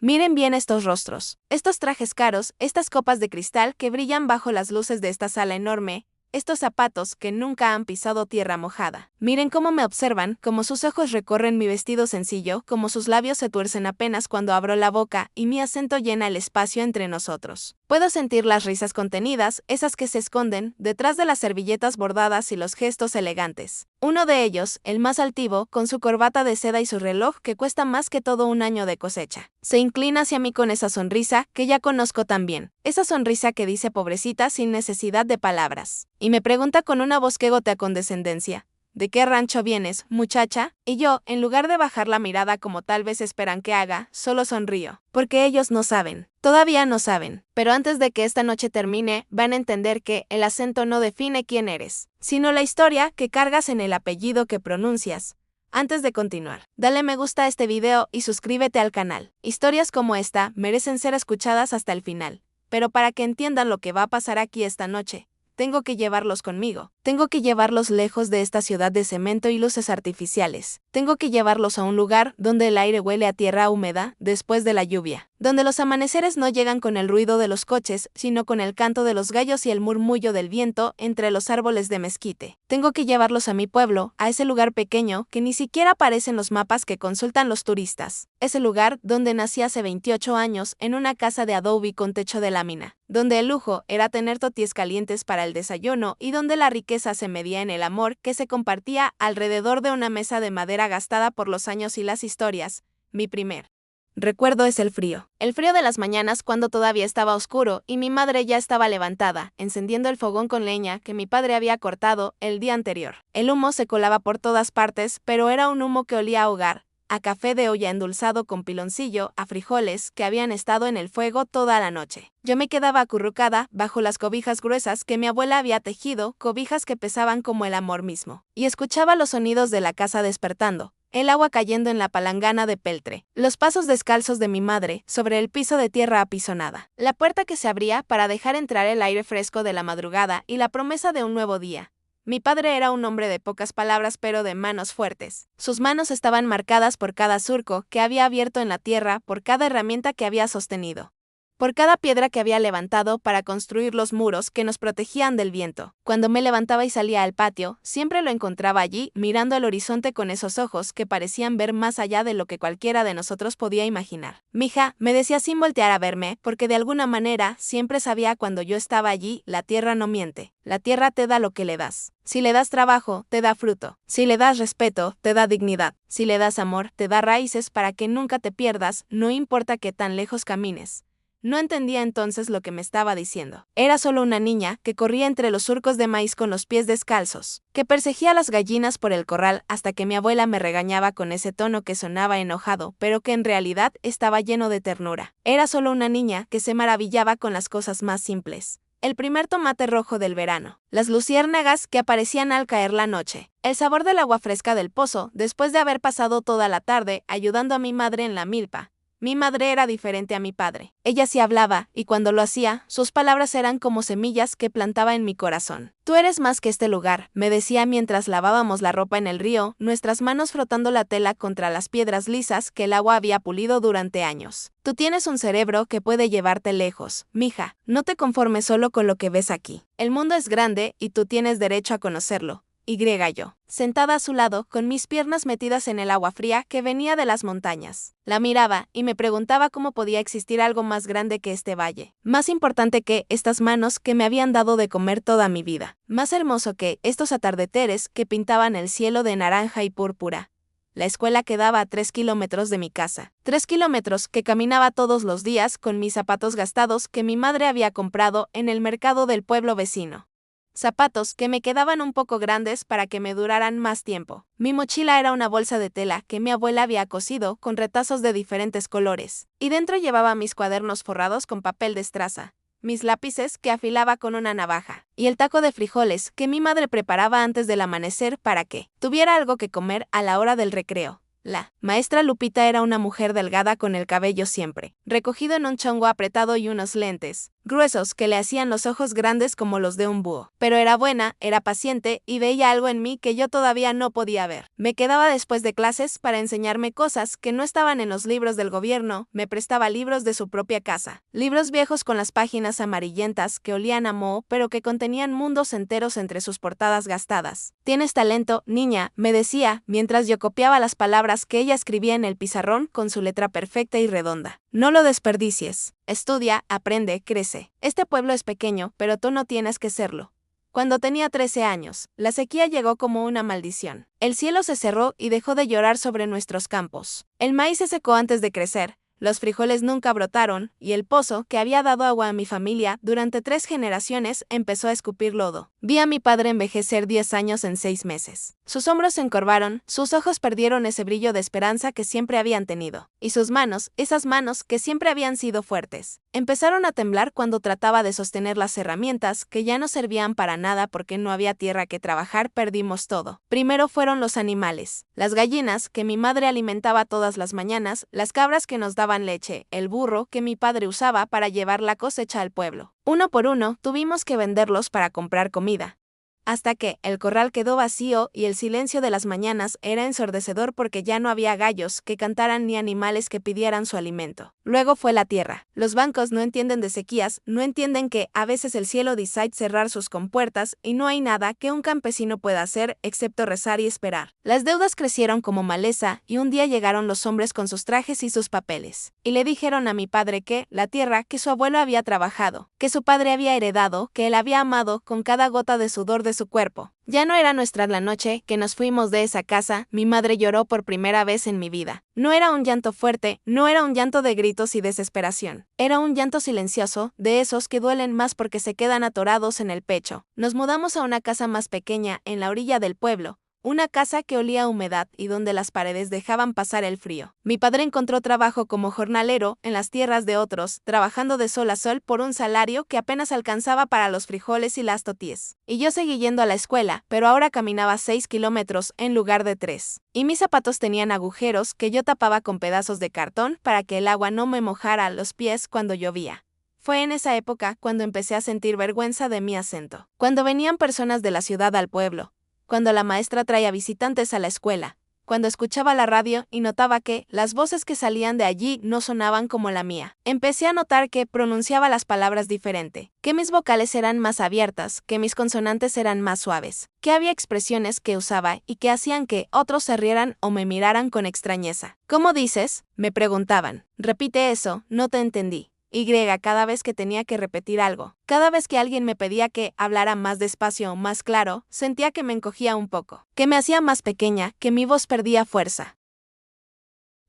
Miren bien estos rostros, estos trajes caros, estas copas de cristal que brillan bajo las luces de esta sala enorme, estos zapatos que nunca han pisado tierra mojada. Miren cómo me observan, cómo sus ojos recorren mi vestido sencillo, cómo sus labios se tuercen apenas cuando abro la boca y mi acento llena el espacio entre nosotros. Puedo sentir las risas contenidas, esas que se esconden detrás de las servilletas bordadas y los gestos elegantes. Uno de ellos, el más altivo, con su corbata de seda y su reloj que cuesta más que todo un año de cosecha, se inclina hacia mí con esa sonrisa que ya conozco tan bien, esa sonrisa que dice pobrecita sin necesidad de palabras, y me pregunta con una voz que gotea condescendencia: ¿de qué rancho vienes, muchacha? Y yo, en lugar de bajar la mirada como tal vez esperan que haga, solo sonrío. Porque ellos no saben. Todavía no saben. Pero antes de que esta noche termine, van a entender que el acento no define quién eres, sino la historia que cargas en el apellido que pronuncias. Antes de continuar, dale me gusta a este video y suscríbete al canal. Historias como esta merecen ser escuchadas hasta el final. Pero para que entiendan lo que va a pasar aquí esta noche, tengo que llevarlos conmigo. Tengo que llevarlos lejos de esta ciudad de cemento y luces artificiales. Tengo que llevarlos a un lugar donde el aire huele a tierra húmeda después de la lluvia. Donde los amaneceres no llegan con el ruido de los coches, sino con el canto de los gallos y el murmullo del viento entre los árboles de mezquite. Tengo que llevarlos a mi pueblo, a ese lugar pequeño que ni siquiera aparece en los mapas que consultan los turistas. Ese lugar donde nací hace 28 años en una casa de adobe con techo de lámina. Donde el lujo era tener tortillas calientes para el desayuno y donde la riqueza se medía en el amor que se compartía alrededor de una mesa de madera gastada por los años y las historias. Mi primer recuerdo es el frío de las mañanas cuando todavía estaba oscuro y mi madre ya estaba levantada, encendiendo el fogón con leña que mi padre había cortado el día anterior. El humo se colaba por todas partes, pero era un humo que olía a hogar, a café de olla endulzado con piloncillo, a frijoles que habían estado en el fuego toda la noche. Yo me quedaba acurrucada bajo las cobijas gruesas que mi abuela había tejido, cobijas que pesaban como el amor mismo, y escuchaba los sonidos de la casa despertando, el agua cayendo en la palangana de peltre, los pasos descalzos de mi madre sobre el piso de tierra apisonada, la puerta que se abría para dejar entrar el aire fresco de la madrugada y la promesa de un nuevo día. Mi padre era un hombre de pocas palabras pero de manos fuertes. Sus manos estaban marcadas por cada surco que había abierto en la tierra, por cada herramienta que había sostenido, por cada piedra que había levantado para construir los muros que nos protegían del viento. Cuando me levantaba y salía al patio, siempre lo encontraba allí, mirando al horizonte con esos ojos que parecían ver más allá de lo que cualquiera de nosotros podía imaginar. Mija, me decía sin voltear a verme, porque de alguna manera siempre sabía cuando yo estaba allí, la tierra no miente. La tierra te da lo que le das. Si le das trabajo, te da fruto. Si le das respeto, te da dignidad. Si le das amor, te da raíces para que nunca te pierdas, no importa qué tan lejos camines. No entendía entonces lo que me estaba diciendo. Era solo una niña que corría entre los surcos de maíz con los pies descalzos, que perseguía a las gallinas por el corral hasta que mi abuela me regañaba con ese tono que sonaba enojado, pero que en realidad estaba lleno de ternura. Era solo una niña que se maravillaba con las cosas más simples. El primer tomate rojo del verano, las luciérnagas que aparecían al caer la noche, el sabor del agua fresca del pozo después de haber pasado toda la tarde ayudando a mi madre en la milpa. Mi madre era diferente a mi padre. Ella sí hablaba, y cuando lo hacía, sus palabras eran como semillas que plantaba en mi corazón. Tú eres más que este lugar, me decía mientras lavábamos la ropa en el río, nuestras manos frotando la tela contra las piedras lisas que el agua había pulido durante años. Tú tienes un cerebro que puede llevarte lejos, mija. No te conformes solo con lo que ves aquí. El mundo es grande y tú tienes derecho a conocerlo. Yo, sentada a su lado, con mis piernas metidas en el agua fría que venía de las montañas. La miraba y me preguntaba cómo podía existir algo más grande que este valle, más importante que estas manos que me habían dado de comer toda mi vida, más hermoso que estos atardeceres que pintaban el cielo de naranja y púrpura. La escuela quedaba a 3 kilómetros de mi casa. 3 kilómetros que caminaba todos los días con mis zapatos gastados que mi madre había comprado en el mercado del pueblo vecino. Zapatos que me quedaban un poco grandes para que me duraran más tiempo. Mi mochila era una bolsa de tela que mi abuela había cosido con retazos de diferentes colores, y dentro llevaba mis cuadernos forrados con papel de estraza, mis lápices que afilaba con una navaja, y el taco de frijoles que mi madre preparaba antes del amanecer para que tuviera algo que comer a la hora del recreo. La maestra Lupita era una mujer delgada con el cabello siempre recogido en un chongo apretado y unos lentes. gruesos que le hacían los ojos grandes como los de un búho. Pero era buena, era paciente y veía algo en mí que yo todavía no podía ver. Me quedaba después de clases para enseñarme cosas que no estaban en los libros del gobierno, me prestaba libros de su propia casa. Libros viejos con las páginas amarillentas que olían a moho pero que contenían mundos enteros entre sus portadas gastadas. Tienes talento, niña, me decía, mientras yo copiaba las palabras que ella escribía en el pizarrón con su letra perfecta y redonda. No lo desperdicies. Estudia, aprende, crece. Este pueblo es pequeño, pero tú no tienes que serlo. Cuando tenía 13 años, la sequía llegó como una maldición. El cielo se cerró y dejó de llorar sobre nuestros campos. El maíz se secó antes de crecer. Los frijoles nunca brotaron, y el pozo, que había dado agua a mi familia durante 3 generaciones, empezó a escupir lodo. Vi a mi padre envejecer 10 años en 6 meses. Sus hombros se encorvaron, sus ojos perdieron ese brillo de esperanza que siempre habían tenido. Y sus manos, esas manos que siempre habían sido fuertes, empezaron a temblar cuando trataba de sostener las herramientas que ya no servían para nada porque no había tierra que trabajar, perdimos todo. Primero fueron los animales, las gallinas que mi madre alimentaba todas las mañanas, las cabras que nos daban leche, el burro que mi padre usaba para llevar la cosecha al pueblo. Uno por uno tuvimos que venderlos para comprar comida. Hasta que el corral quedó vacío y el silencio de las mañanas era ensordecedor porque ya no había gallos que cantaran ni animales que pidieran su alimento. Luego fue la tierra. Los bancos no entienden de sequías, no entienden que a veces el cielo decide cerrar sus compuertas y no hay nada que un campesino pueda hacer excepto rezar y esperar. Las deudas crecieron como maleza y un día llegaron los hombres con sus trajes y sus papeles. Y le dijeron a mi padre que la tierra que su abuelo había trabajado, que su padre había heredado, que él había amado con cada gota de sudor de su cuerpo. Ya no era nuestra la noche que nos fuimos de esa casa, mi madre lloró por primera vez en mi vida. No era un llanto fuerte, no era un llanto de gritos y desesperación. Era un llanto silencioso, de esos que duelen más porque se quedan atorados en el pecho. Nos mudamos a una casa más pequeña, en la orilla del pueblo. Una casa que olía a humedad y donde las paredes dejaban pasar el frío. Mi padre encontró trabajo como jornalero en las tierras de otros, trabajando de sol a sol por un salario que apenas alcanzaba para los frijoles y las tortillas. Y yo seguí yendo a la escuela, pero ahora caminaba 6 kilómetros en lugar de 3. Y mis zapatos tenían agujeros que yo tapaba con pedazos de cartón para que el agua no me mojara los pies cuando llovía. Fue en esa época cuando empecé a sentir vergüenza de mi acento. Cuando venían personas de la ciudad al pueblo, cuando la maestra traía visitantes a la escuela, cuando escuchaba la radio y notaba que las voces que salían de allí no sonaban como la mía. Empecé a notar que pronunciaba las palabras diferente, que mis vocales eran más abiertas, que mis consonantes eran más suaves, que había expresiones que usaba y que hacían que otros se rieran o me miraran con extrañeza. ¿Cómo dices?, me preguntaban. Repite eso, no te entendí. Y cada vez que tenía que repetir algo. Cada vez que alguien me pedía que hablara más despacio o más claro, sentía que me encogía un poco, que me hacía más pequeña, que mi voz perdía fuerza.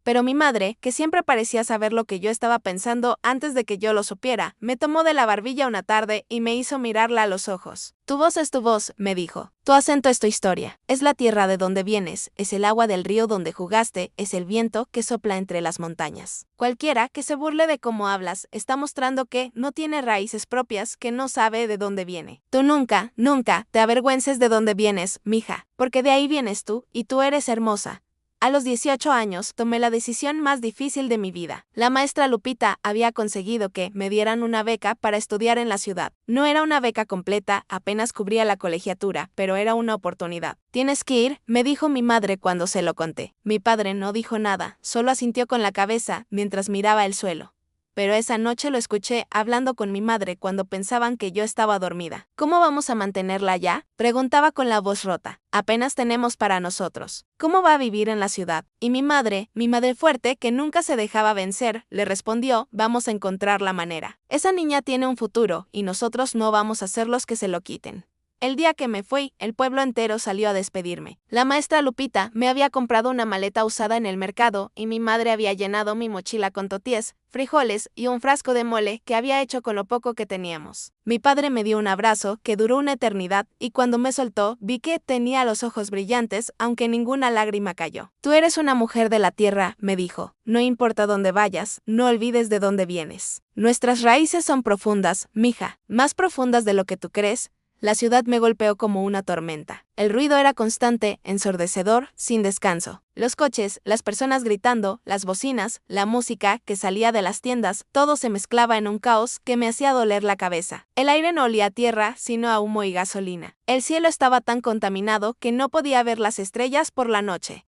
Pero mi madre, que siempre parecía saber lo que yo estaba pensando antes de que yo lo supiera, me tomó de la barbilla una tarde y me hizo mirarla a los ojos. Tu voz es tu voz, me dijo. Tu acento es tu historia. Es la tierra de donde vienes, es el agua del río donde jugaste, es el viento que sopla entre las montañas. Cualquiera que se burle de cómo hablas está mostrando que no tiene raíces propias, que no sabe de dónde viene. Tú nunca, nunca te avergüences de dónde vienes, mija, porque de ahí vienes tú, y tú eres hermosa. A los 18 años tomé la decisión más difícil de mi vida. La maestra Lupita había conseguido que me dieran una beca para estudiar en la ciudad. No era una beca completa, apenas cubría la colegiatura, pero era una oportunidad. Tienes que ir, me dijo mi madre cuando se lo conté. Mi padre no dijo nada, solo asintió con la cabeza mientras miraba el suelo. Pero esa noche lo escuché hablando con mi madre cuando pensaban que yo estaba dormida. ¿Cómo vamos a mantenerla ya?, preguntaba con la voz rota. Apenas tenemos para nosotros. ¿Cómo va a vivir en la ciudad? Y mi madre fuerte, que nunca se dejaba vencer, le respondió, vamos a encontrar la manera. Esa niña tiene un futuro, y nosotros no vamos a ser los que se lo quiten. El día que me fui, el pueblo entero salió a despedirme. La maestra Lupita me había comprado una maleta usada en el mercado y mi madre había llenado mi mochila con tortillas, frijoles y un frasco de mole que había hecho con lo poco que teníamos. Mi padre me dio un abrazo que duró una eternidad y cuando me soltó vi que tenía los ojos brillantes aunque ninguna lágrima cayó. Tú eres una mujer de la tierra, me dijo. No importa dónde vayas, no olvides de dónde vienes. Nuestras raíces son profundas, mija, más profundas de lo que tú crees. la ciudad me golpeó como una tormenta. El ruido era constante, ensordecedor, sin descanso. Los coches, las personas gritando, las bocinas, la música que salía de las tiendas, todo se mezclaba en un caos que me hacía doler la cabeza. El aire no olía a tierra, sino a humo y gasolina. El cielo estaba tan contaminado que no podía ver las estrellas por la noche.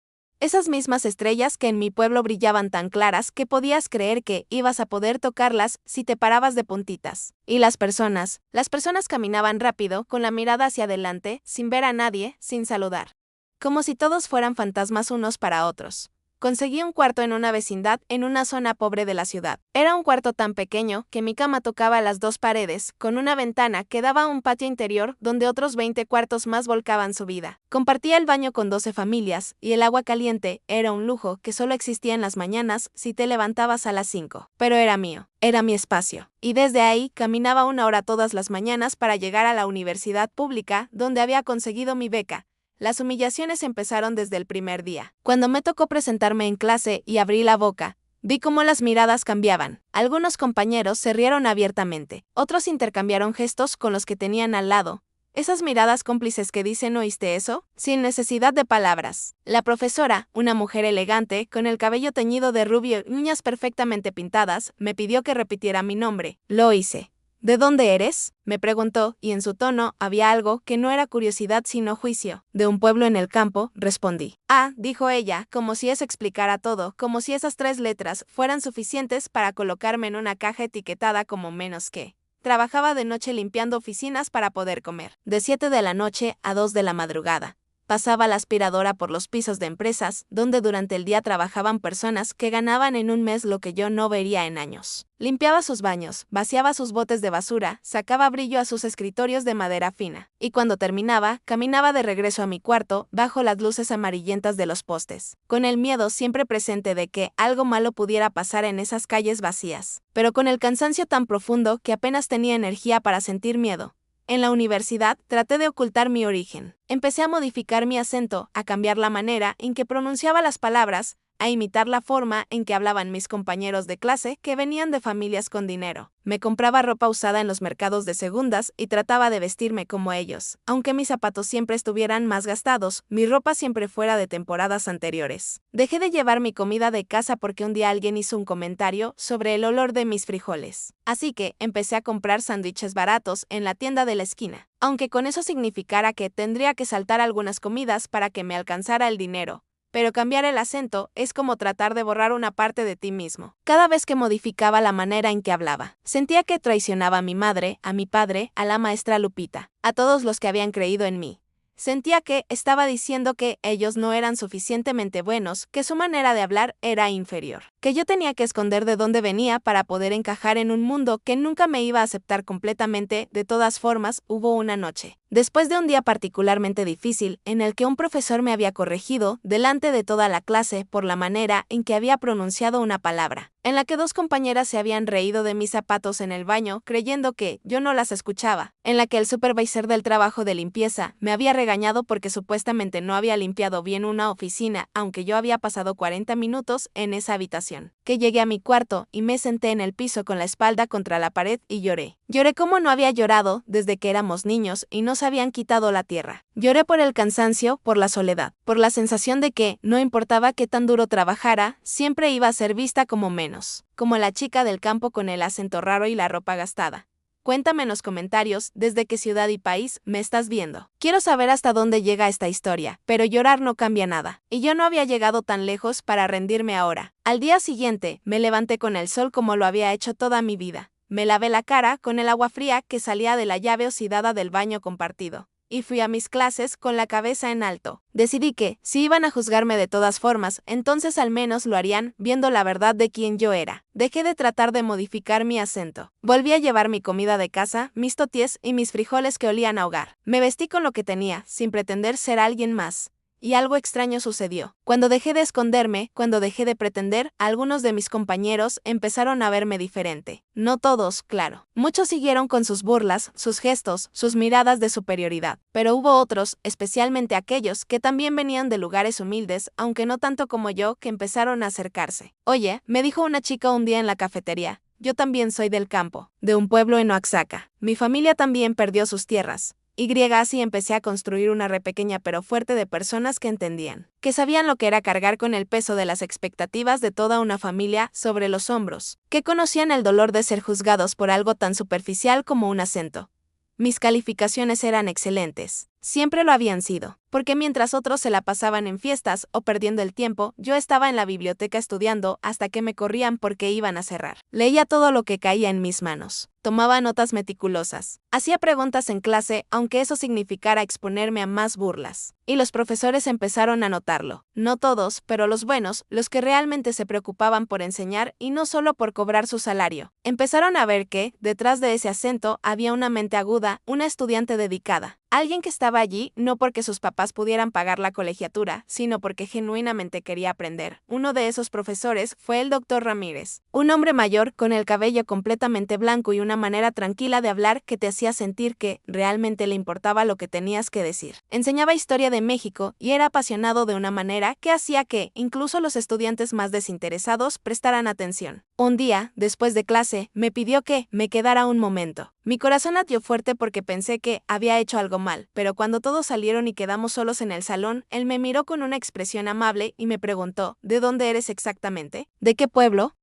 Esas mismas estrellas que en mi pueblo brillaban tan claras que podías creer que ibas a poder tocarlas si te parabas de puntitas. Y las personas caminaban rápido, con la mirada hacia adelante, sin ver a nadie, sin saludar. Como si todos fueran fantasmas unos para otros. Conseguí un cuarto en una vecindad en una zona pobre de la ciudad. Era un cuarto tan pequeño que mi cama tocaba las dos paredes, con una ventana que daba a un patio interior donde otros 20 cuartos más volcaban su vida. Compartía el baño con 12 familias, y el agua caliente era un lujo que solo existía en las mañanas si te levantabas a las 5. Pero era mío, era mi espacio. Y desde ahí caminaba 1 hora todas las mañanas para llegar a la universidad pública donde había conseguido mi beca. Las humillaciones empezaron desde el primer día. Cuando me tocó presentarme en clase y abrí la boca, vi cómo las miradas cambiaban. Algunos compañeros se rieron abiertamente, otros intercambiaron gestos con los que tenían al lado. Esas miradas cómplices que dicen ¿oíste eso? Sin necesidad de palabras. La profesora, una mujer elegante, con el cabello teñido de rubio y uñas perfectamente pintadas, me pidió que repitiera mi nombre. Lo hice. ¿De dónde eres?, me preguntó, y en su tono había algo que no era curiosidad sino juicio. De un pueblo en el campo, respondí. Ah, dijo ella, como si eso explicara todo, como si esas 3 letras fueran suficientes para colocarme en una caja etiquetada como menos que. Trabajaba de noche limpiando oficinas para poder comer. De 7 de la noche a 2 de la madrugada. Pasaba la aspiradora por los pisos de empresas, donde durante el día trabajaban personas que ganaban en un mes lo que yo no vería en años. Limpiaba sus baños, vaciaba sus botes de basura, sacaba brillo a sus escritorios de madera fina. Y cuando terminaba, caminaba de regreso a mi cuarto, bajo las luces amarillentas de los postes, con el miedo siempre presente de que algo malo pudiera pasar en esas calles vacías, pero con el cansancio tan profundo que apenas tenía energía para sentir miedo. En la universidad traté de ocultar mi origen. Empecé a modificar mi acento, a cambiar la manera en que pronunciaba las palabras, a imitar la forma en que hablaban mis compañeros de clase que venían de familias con dinero. Me compraba ropa usada en los mercados de segundas y trataba de vestirme como ellos. Aunque mis zapatos siempre estuvieran más gastados, mi ropa siempre fuera de temporadas anteriores. Dejé de llevar mi comida de casa porque un día alguien hizo un comentario sobre el olor de mis frijoles. Así que empecé a comprar sándwiches baratos en la tienda de la esquina. Aunque con eso significara que tendría que saltar algunas comidas para que me alcanzara el dinero. Pero cambiar el acento es como tratar de borrar una parte de ti mismo. Cada vez que modificaba la manera en que hablaba, sentía que traicionaba a mi madre, a mi padre, a la maestra Lupita, a todos los que habían creído en mí. Sentía que estaba diciendo que ellos no eran suficientemente buenos, que su manera de hablar era inferior, que yo tenía que esconder de dónde venía para poder encajar en un mundo que nunca me iba a aceptar completamente. De todas formas, hubo una noche, después de un día particularmente difícil, en el que un profesor me había corregido delante de toda la clase por la manera en que había pronunciado una palabra, en la que 2 compañeras se habían reído de mis zapatos en el baño creyendo que yo no las escuchaba, en la que el supervisor del trabajo de limpieza me había regañado porque supuestamente no había limpiado bien una oficina, aunque yo había pasado 40 minutos en esa habitación. Que llegué a mi cuarto y me senté en el piso con la espalda contra la pared y lloré. Lloré como no había llorado desde que éramos niños y nos habían quitado la tierra. Lloré por el cansancio, por la soledad, por la sensación de que, no importaba qué tan duro trabajara, siempre iba a ser vista como menos, como la chica del campo con el acento raro y la ropa gastada. Cuéntame en los comentarios desde qué ciudad y país me estás viendo. Quiero saber hasta dónde llega esta historia, pero llorar no cambia nada. Y yo no había llegado tan lejos para rendirme ahora. Al día siguiente, me levanté con el sol como lo había hecho toda mi vida. Me lavé la cara con el agua fría que salía de la llave oxidada del baño compartido. Y fui a mis clases con la cabeza en alto. Decidí que, si iban a juzgarme de todas formas, entonces al menos lo harían viendo la verdad de quién yo era. Dejé de tratar de modificar mi acento. Volví a llevar mi comida de casa, mis toties y mis frijoles que olían a hogar. Me vestí con lo que tenía, sin pretender ser alguien más. Y algo extraño sucedió. Cuando dejé de esconderme, cuando dejé de pretender, algunos de mis compañeros empezaron a verme diferente. No todos, claro. Muchos siguieron con sus burlas, sus gestos, sus miradas de superioridad. Pero hubo otros, especialmente aquellos que también venían de lugares humildes, aunque no tanto como yo, que empezaron a acercarse. Oye, me dijo una chica un día en la cafetería. Yo también soy del campo, de un pueblo en Oaxaca. Mi familia también perdió sus tierras. así empecé a construir una red pequeña pero fuerte de personas que entendían, que sabían lo que era cargar con el peso de las expectativas de toda una familia sobre los hombros, que conocían el dolor de ser juzgados por algo tan superficial como un acento. Mis calificaciones eran excelentes. Siempre lo habían sido, porque mientras otros se la pasaban en fiestas o perdiendo el tiempo, yo estaba en la biblioteca estudiando hasta que me corrían porque iban a cerrar. Leía todo lo que caía en mis manos. Tomaba notas meticulosas. Hacía preguntas en clase, aunque eso significara exponerme a más burlas. Y los profesores empezaron a notarlo. No todos, pero los buenos, los que realmente se preocupaban por enseñar y no solo por cobrar su salario. Empezaron a ver que, detrás de ese acento, había una mente aguda, una estudiante dedicada. Alguien que estaba allí no porque sus papás pudieran pagar la colegiatura, sino porque genuinamente quería aprender. Uno de esos profesores fue el doctor Ramírez, un hombre mayor con el cabello completamente blanco y una manera tranquila de hablar que te hacía sentir que realmente le importaba lo que tenías que decir. Enseñaba historia de México y era apasionado de una manera que hacía que, incluso los estudiantes más desinteresados, prestaran atención. Un día, después de clase, me pidió que me quedara un momento. Mi corazón latió fuerte porque pensé que había hecho algo mal, pero cuando todos salieron y quedamos solos en el salón, él me miró con una expresión amable y me preguntó, ¿de dónde eres exactamente? ¿De qué pueblo?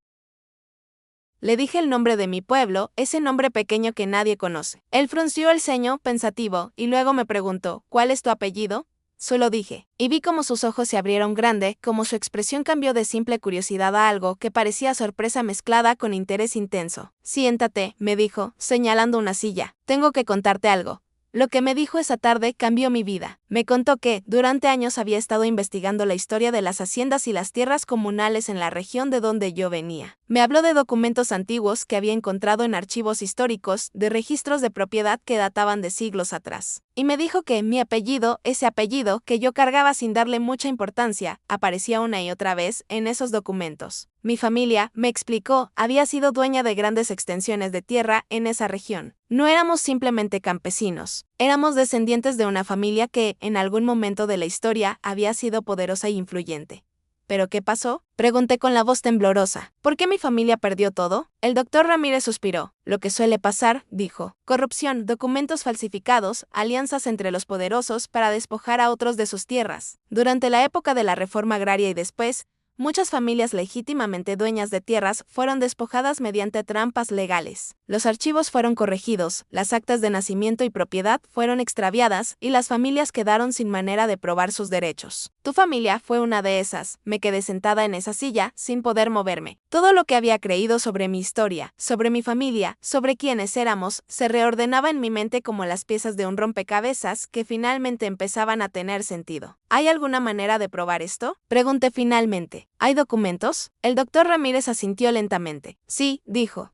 Le dije el nombre de mi pueblo, ese nombre pequeño que nadie conoce. Él frunció el ceño, pensativo, y luego me preguntó, ¿cuál es tu apellido? Solo dije, y vi como sus ojos se abrieron grande, como su expresión cambió de simple curiosidad a algo que parecía sorpresa mezclada con interés intenso. Siéntate, me dijo, señalando una silla. Tengo que contarte algo. Lo que me dijo esa tarde cambió mi vida. Me contó que, durante años había estado investigando la historia de las haciendas y las tierras comunales en la región de donde yo venía. Me habló de documentos antiguos que había encontrado en archivos históricos, de registros de propiedad que databan de siglos atrás. Y me dijo que mi apellido, ese apellido que yo cargaba sin darle mucha importancia, aparecía una y otra vez en esos documentos. Mi familia, me explicó, había sido dueña de grandes extensiones de tierra en esa región. No éramos simplemente campesinos, éramos descendientes de una familia que, en algún momento de la historia, había sido poderosa e influyente. ¿Pero qué pasó? Pregunté con la voz temblorosa. ¿Por qué mi familia perdió todo? El doctor Ramírez suspiró. Lo que suele pasar, dijo. Corrupción, documentos falsificados, alianzas entre los poderosos para despojar a otros de sus tierras. Durante la época de la reforma agraria y después, muchas familias legítimamente dueñas de tierras fueron despojadas mediante trampas legales. Los archivos fueron corregidos, las actas de nacimiento y propiedad fueron extraviadas y las familias quedaron sin manera de probar sus derechos. Tu familia fue una de esas. Me quedé sentada en esa silla, sin poder moverme. Todo lo que había creído sobre mi historia, sobre mi familia, sobre quiénes éramos, se reordenaba en mi mente como las piezas de un rompecabezas que finalmente empezaban a tener sentido. ¿Hay alguna manera de probar esto? Pregunté finalmente. ¿Hay documentos? El doctor Ramírez asintió lentamente. Sí, dijo.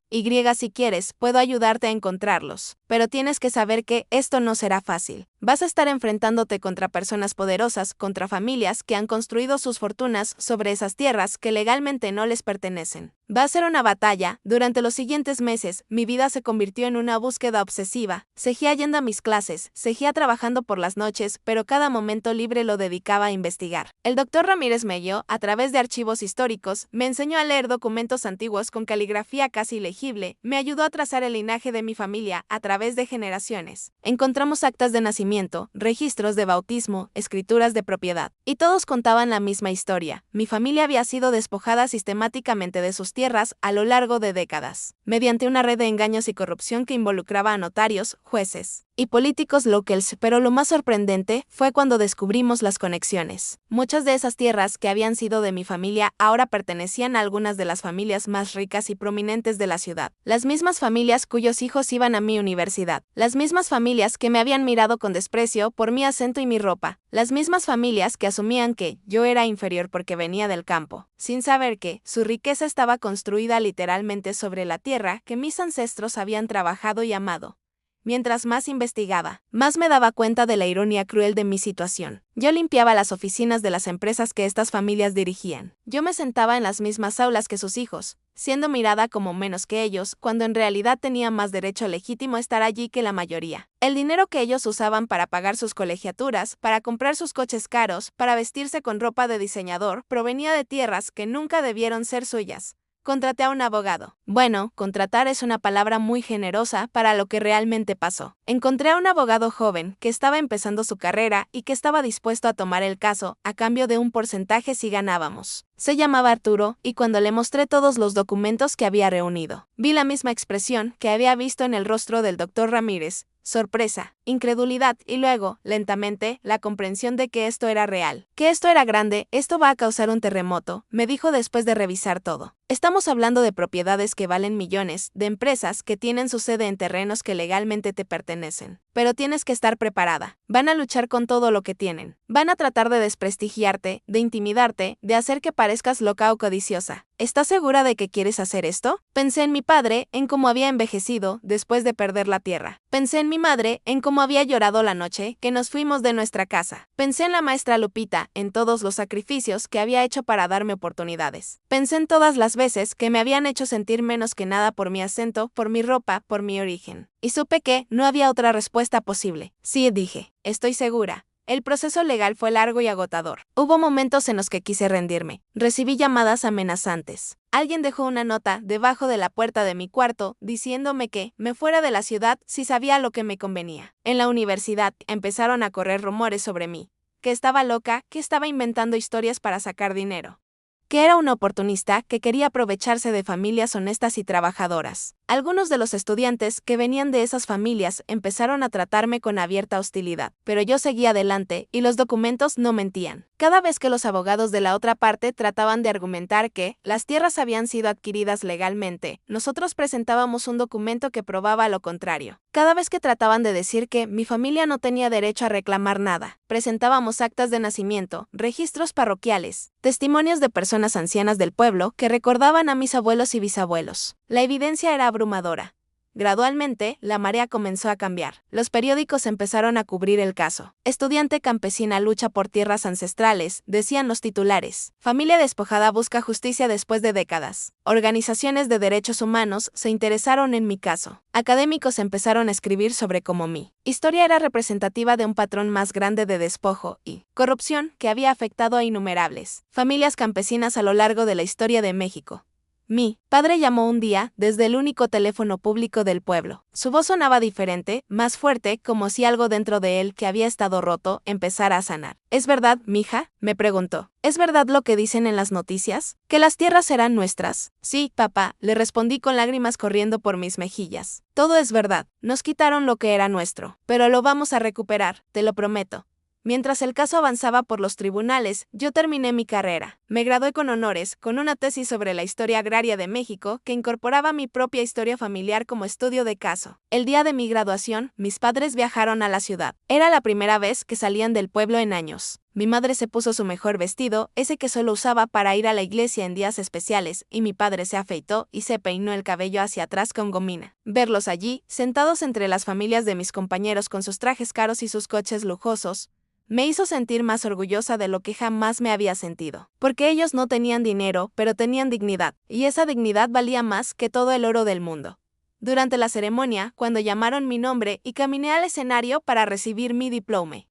Si quieres, puedo ayudarte a encontrarlos. Pero tienes que saber que esto no será fácil. Vas a estar enfrentándote contra personas poderosas, contra familias que han construido sus fortunas sobre esas tierras que legalmente no les pertenecen. Va a ser una batalla. Durante los siguientes meses, mi vida se convirtió en una búsqueda obsesiva. Seguía yendo a mis clases, seguía trabajando por las noches, pero cada momento libre lo dedicaba a investigar. El doctor Ramírez me guió, a través de archivos históricos, me enseñó a leer documentos antiguos con caligrafía casi legible, me ayudó a trazar el linaje de mi familia a través de generaciones. Encontramos actas de nacimiento, registros de bautismo, escrituras de propiedad. Y todos contaban la misma historia. Mi familia había sido despojada sistemáticamente de sus tierras a lo largo de décadas, mediante una red de engaños y corrupción que involucraba a notarios, jueces y políticos locales, pero lo más sorprendente fue cuando descubrimos las conexiones. Muchas de esas tierras que habían sido de mi familia ahora pertenecían a algunas de las familias más ricas y prominentes de la ciudad. Las mismas familias cuyos hijos iban a mi universidad. Las mismas familias que me habían mirado con desprecio por mi acento y mi ropa. Las mismas familias que asumían que yo era inferior porque venía del campo, sin saber que su riqueza estaba construida literalmente sobre la tierra que mis ancestros habían trabajado y amado. Mientras más investigaba, más me daba cuenta de la ironía cruel de mi situación. Yo limpiaba las oficinas de las empresas que estas familias dirigían. Yo me sentaba en las mismas aulas que sus hijos, siendo mirada como menos que ellos, cuando en realidad tenía más derecho legítimo a estar allí que la mayoría. El dinero que ellos usaban para pagar sus colegiaturas, para comprar sus coches caros, para vestirse con ropa de diseñador, provenía de tierras que nunca debieron ser suyas. Contraté a un abogado. Bueno, contratar es una palabra muy generosa para lo que realmente pasó. Encontré a un abogado joven que estaba empezando su carrera y que estaba dispuesto a tomar el caso a cambio de un porcentaje si ganábamos. Se llamaba Arturo y cuando le mostré todos los documentos que había reunido, vi la misma expresión que había visto en el rostro del doctor Ramírez. Sorpresa, incredulidad y luego, lentamente, la comprensión de que esto era real. Que esto era grande, esto va a causar un terremoto, me dijo después de revisar todo. Estamos hablando de propiedades que valen millones, de empresas que tienen su sede en terrenos que legalmente te pertenecen. Pero tienes que estar preparada. Van a luchar con todo lo que tienen. Van a tratar de desprestigiarte, de intimidarte, de hacer que parezcas loca o codiciosa. ¿Estás segura de que quieres hacer esto? Pensé en mi padre, en cómo había envejecido después de perder la tierra. Pensé en mi madre, en cómo había llorado la noche que nos fuimos de nuestra casa. Pensé en la maestra Lupita, en todos los sacrificios que había hecho para darme oportunidades. Pensé en todas las veces que me habían hecho sentir menos que nada por mi acento, por mi ropa, por mi origen. Y supe que no había otra respuesta posible. Sí, dije, estoy segura. El proceso legal fue largo y agotador. Hubo momentos en los que quise rendirme. Recibí llamadas amenazantes. Alguien dejó una nota debajo de la puerta de mi cuarto diciéndome que me fuera de la ciudad si sabía lo que me convenía. En la universidad empezaron a correr rumores sobre mí. Que estaba loca, que estaba inventando historias para sacar dinero. Que era un oportunista que quería aprovecharse de familias honestas y trabajadoras. Algunos de los estudiantes que venían de esas familias empezaron a tratarme con abierta hostilidad, pero yo seguía adelante y los documentos no mentían. Cada vez que los abogados de la otra parte trataban de argumentar que las tierras habían sido adquiridas legalmente, nosotros presentábamos un documento que probaba lo contrario. Cada vez que trataban de decir que mi familia no tenía derecho a reclamar nada, presentábamos actas de nacimiento, registros parroquiales, testimonios de personas ancianas del pueblo que recordaban a mis abuelos y bisabuelos. La evidencia era abrumadora. Gradualmente, la marea comenzó a cambiar. Los periódicos empezaron a cubrir el caso. Estudiante campesina lucha por tierras ancestrales, decían los titulares. Familia despojada busca justicia después de décadas. Organizaciones de derechos humanos se interesaron en mi caso. Académicos empezaron a escribir sobre cómo mi historia era representativa de un patrón más grande de despojo y corrupción que había afectado a innumerables familias campesinas a lo largo de la historia de México. Mi padre llamó un día desde el único teléfono público del pueblo. Su voz sonaba diferente, más fuerte, como si algo dentro de él que había estado roto empezara a sanar. ¿Es verdad, mija?, me preguntó. ¿Es verdad lo que dicen en las noticias? ¿Que las tierras serán nuestras? Sí, papá, le respondí con lágrimas corriendo por mis mejillas. Todo es verdad. Nos quitaron lo que era nuestro, pero lo vamos a recuperar, te lo prometo. Mientras el caso avanzaba por los tribunales, yo terminé mi carrera. Me gradué con honores, con una tesis sobre la historia agraria de México que incorporaba mi propia historia familiar como estudio de caso. El día de mi graduación, mis padres viajaron a la ciudad. Era la primera vez que salían del pueblo en años. Mi madre se puso su mejor vestido, ese que solo usaba para ir a la iglesia en días especiales, y mi padre se afeitó y se peinó el cabello hacia atrás con gomina. Verlos allí, sentados entre las familias de mis compañeros con sus trajes caros y sus coches lujosos, me hizo sentir más orgullosa de lo que jamás me había sentido. Porque ellos no tenían dinero, pero tenían dignidad, y esa dignidad valía más que todo el oro del mundo. Durante la ceremonia, cuando llamaron mi nombre y caminé al escenario para recibir mi diploma,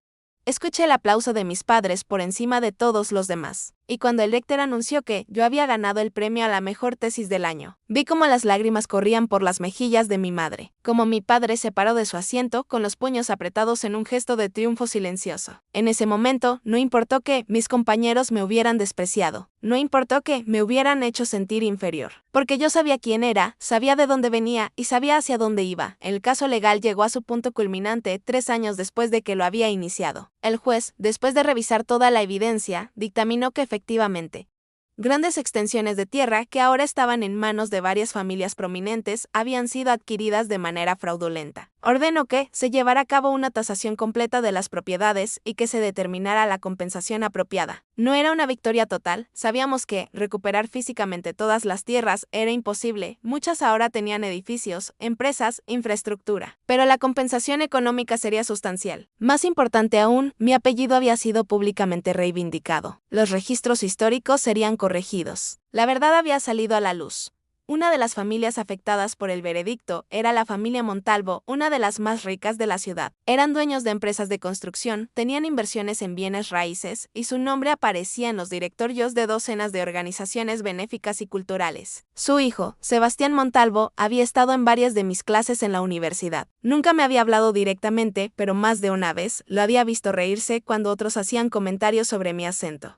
escuché el aplauso de mis padres por encima de todos los demás. Y cuando el rector anunció que yo había ganado el premio a la mejor tesis del año, vi cómo las lágrimas corrían por las mejillas de mi madre, como mi padre se paró de su asiento con los puños apretados en un gesto de triunfo silencioso. En ese momento, no importó que mis compañeros me hubieran despreciado, no importó que me hubieran hecho sentir inferior, porque yo sabía quién era, sabía de dónde venía y sabía hacia dónde iba. El caso legal llegó a su punto culminante 3 años después de que lo había iniciado. El juez, después de revisar toda la evidencia, dictaminó que efectivamente, grandes extensiones de tierra que ahora estaban en manos de varias familias prominentes habían sido adquiridas de manera fraudulenta. Ordenó que se llevara a cabo una tasación completa de las propiedades y que se determinara la compensación apropiada. No era una victoria total, sabíamos que recuperar físicamente todas las tierras era imposible, muchas ahora tenían edificios, empresas, infraestructura, pero la compensación económica sería sustancial. Más importante aún, mi apellido había sido públicamente reivindicado. Los registros históricos serían corregidos. La verdad había salido a la luz. Una de las familias afectadas por el veredicto era la familia Montalvo, una de las más ricas de la ciudad. Eran dueños de empresas de construcción, tenían inversiones en bienes raíces, y su nombre aparecía en los directorios de docenas de organizaciones benéficas y culturales. Su hijo, Sebastián Montalvo, había estado en varias de mis clases en la universidad. Nunca me había hablado directamente, pero más de una vez lo había visto reírse cuando otros hacían comentarios sobre mi acento.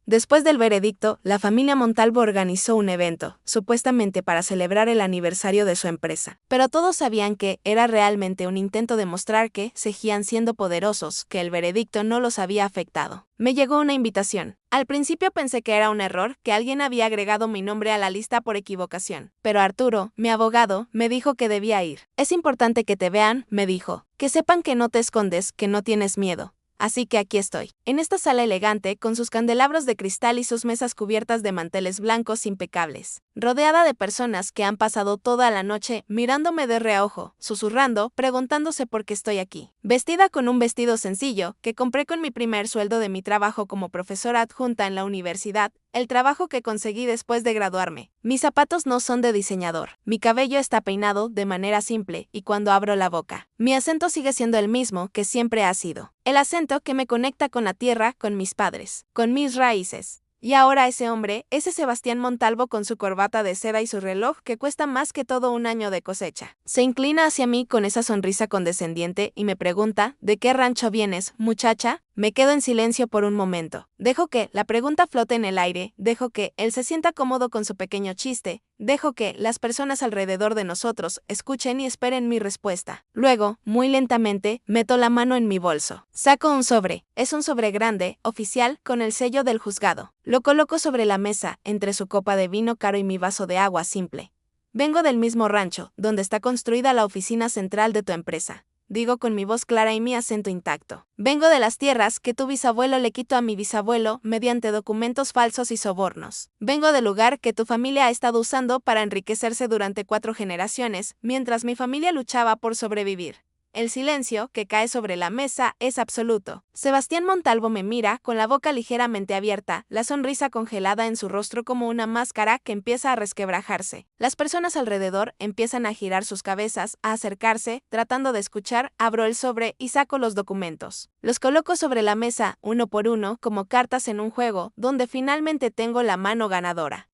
Después del veredicto, la familia Montalvo organizó un evento, supuestamente para celebrar el aniversario de su empresa. Pero todos sabían que era realmente un intento de mostrar que seguían siendo poderosos, que el veredicto no los había afectado. Me llegó una invitación. Al principio pensé que era un error, que alguien había agregado mi nombre a la lista por equivocación. Pero Arturo, mi abogado, me dijo que debía ir. Es importante que te vean, me dijo. Que sepan que no te escondes, que no tienes miedo. Así que aquí estoy, en esta sala elegante, con sus candelabros de cristal y sus mesas cubiertas de manteles blancos impecables, rodeada de personas que han pasado toda la noche mirándome de reojo, susurrando, preguntándose por qué estoy aquí. Vestida con un vestido sencillo, que compré con mi primer sueldo de mi trabajo como profesora adjunta en la universidad, el trabajo que conseguí después de graduarme. Mis zapatos no son de diseñador, mi cabello está peinado de manera simple y cuando abro la boca, mi acento sigue siendo el mismo que siempre ha sido. El acento que me conecta con la tierra, con mis padres, con mis raíces. Y ahora ese hombre, ese Sebastián Montalvo con su corbata de seda y su reloj que cuesta más que todo un año de cosecha. Se inclina hacia mí con esa sonrisa condescendiente y me pregunta, ¿de qué rancho vienes, muchacha? Me quedo en silencio por un momento. Dejo que la pregunta flote en el aire, dejo que él se sienta cómodo con su pequeño chiste, dejo que las personas alrededor de nosotros escuchen y esperen mi respuesta. Luego, muy lentamente, meto la mano en mi bolso. Saco un sobre. Es un sobre grande, oficial, con el sello del juzgado. Lo coloco sobre la mesa, entre su copa de vino caro y mi vaso de agua simple. Vengo del mismo rancho, donde está construida la oficina central de tu empresa. Digo con mi voz clara y mi acento intacto. Vengo de las tierras que tu bisabuelo le quitó a mi bisabuelo mediante documentos falsos y sobornos. Vengo del lugar que tu familia ha estado usando para enriquecerse durante 4 generaciones, mientras mi familia luchaba por sobrevivir. El silencio que cae sobre la mesa es absoluto. Sebastián Montalvo me mira con la boca ligeramente abierta, la sonrisa congelada en su rostro como una máscara que empieza a resquebrajarse. Las personas alrededor empiezan a girar sus cabezas, a acercarse, tratando de escuchar. Abro el sobre y saco los documentos. Los coloco sobre la mesa, uno por uno, como cartas en un juego, donde finalmente tengo la mano ganadora.